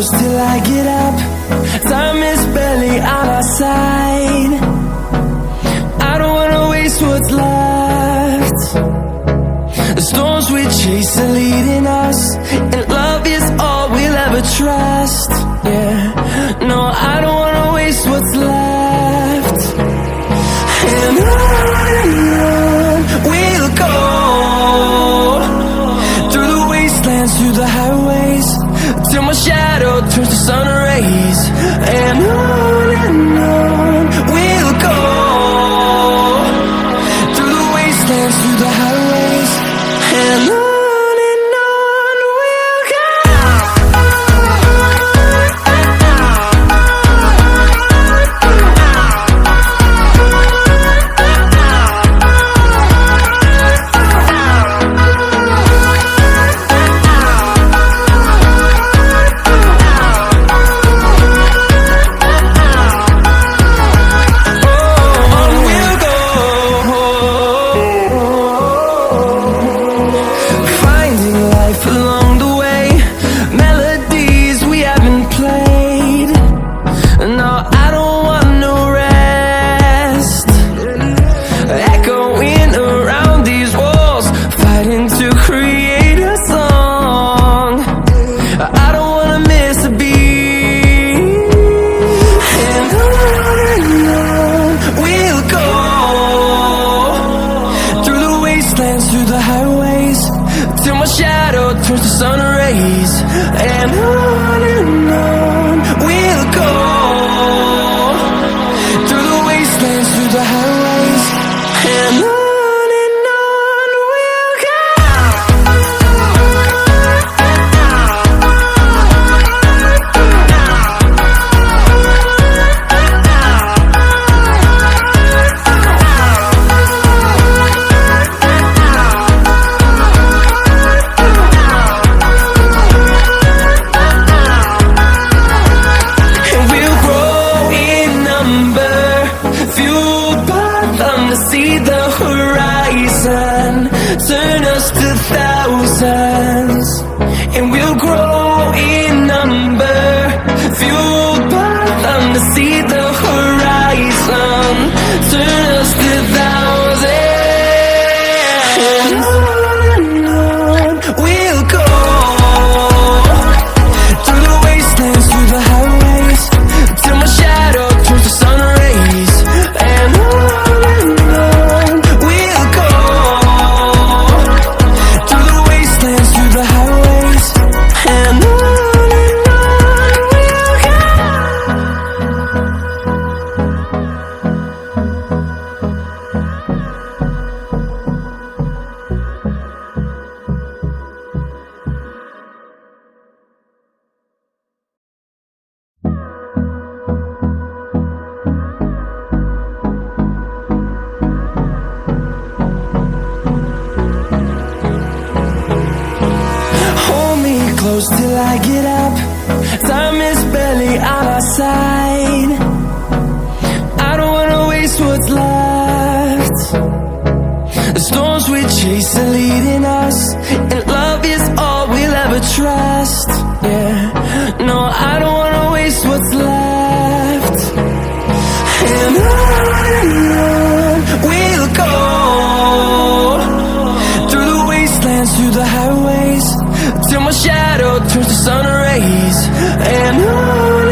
close till I get up. Time is barely on our side. I don't wanna waste what's left. The storms we chase are leading us, and love is all we'll ever trust. Yeah, no, I don't wanna waste what's left. And on we'll go, through the wastelands, through the highways, till my shadow turns to sun rays. And on we'll go, through the wastelands, through the highways, and on we'll go. Through the highways, till my shadow turns to sun rays. And on we'll go, through the wastelands, through the highways, and on we'll go. See the horizon, turn us to thousands, and we'll grow in number, fueled by them to see the horizon, turn us to thousands. And on we'll go, through the wastelands, through the highways, till my shadow turns to sun rays. And close till I get up. Time is barely on our side. I don't wanna waste what's left. The storms we chase are leading us, and love is all we'll ever trust. Yeah, no, I don't wanna waste what's left. And on we'll go, through the wastelands, through the highways, till my shadow turns to sun rays. And on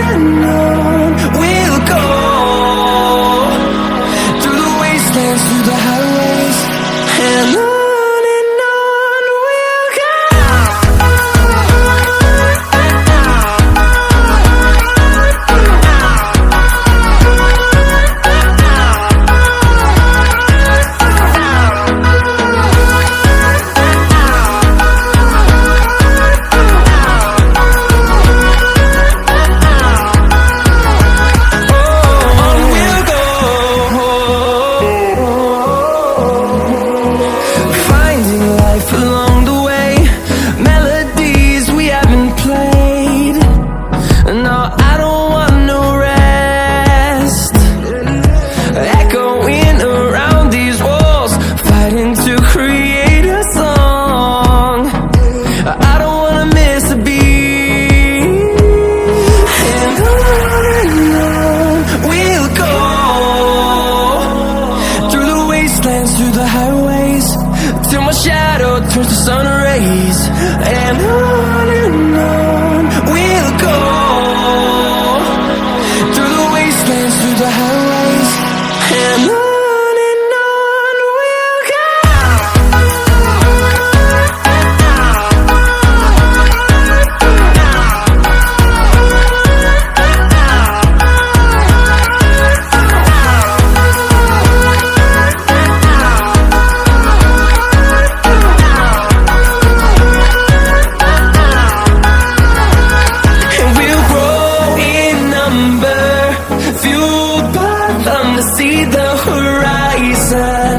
see the horizon,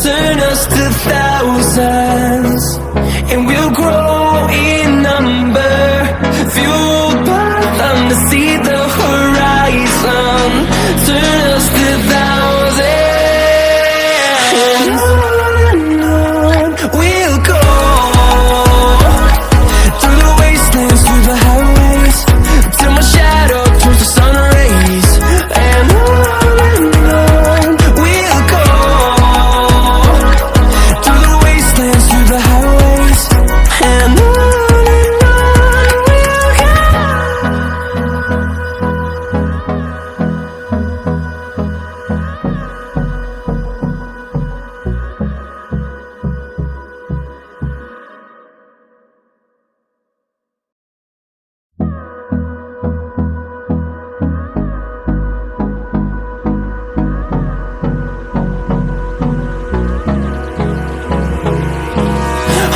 turn us to thousands, and we'll grow in number, fueled by them. To see the horizon, turn us to thousands, and on we'll go, through the wastelands, through the highways, till my shadow turns to sun rays. And on we'll go, through the wastelands, through the highways, and on we'll go.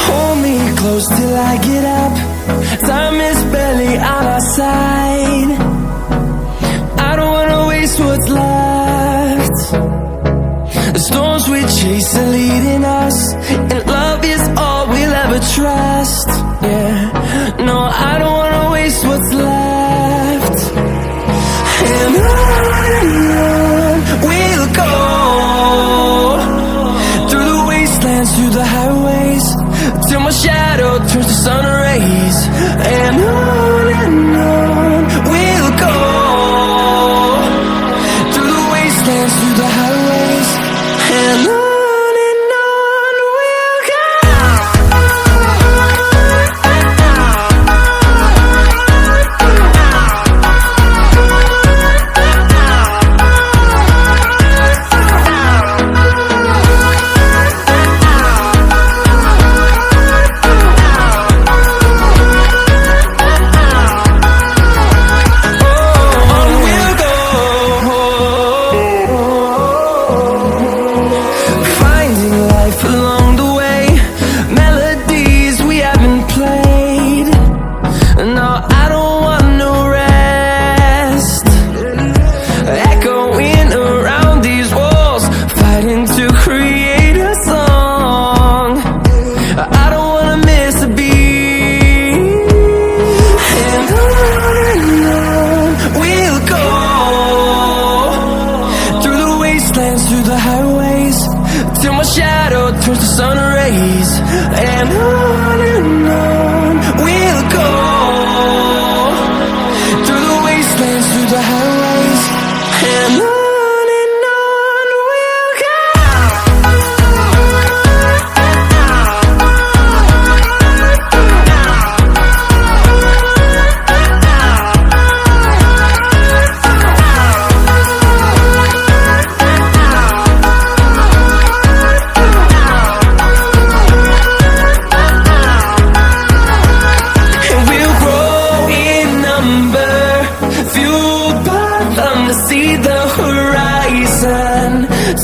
Hold me close till I get up. Time is barely on our side. I don't wanna waste what's left. The storms we chase are leading us, and love is all we'll ever trust. Yeah, no, I don't wanna waste what's left. And on we'll go, through the wastelands, through the highways, till my shadow turns to sun rays. And on we'll go, through the wastelands, through the highways, and on we'll go. Through the highways, till my shadow turns to sun rays. And on we'll go, through the wastelands, through the highways, and on we'll go.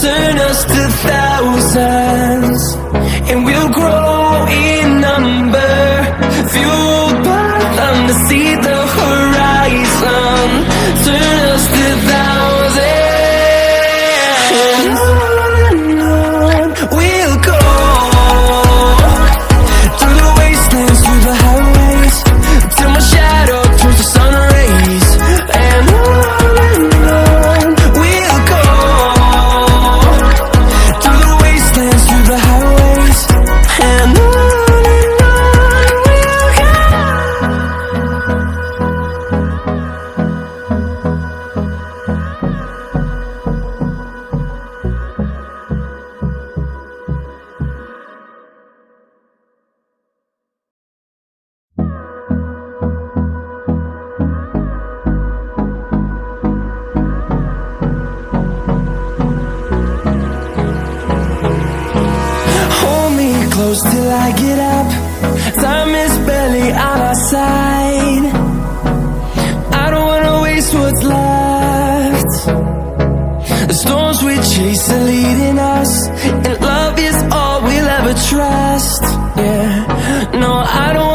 Turn us to thousands, and we'll grow in number, fueled by them. To see the horizon, turn us to thousands, and on we'll go, through the wastelands, through the highways, till my shadow turns to sun rays. And on we'll go, through the wastelands, through the highways, and on we'll go. Close till I get up. Time is barely on our side. I don't wanna waste what's left. The storms we chase are leading us, and love is all we'll ever trust. Yeah, no, I don't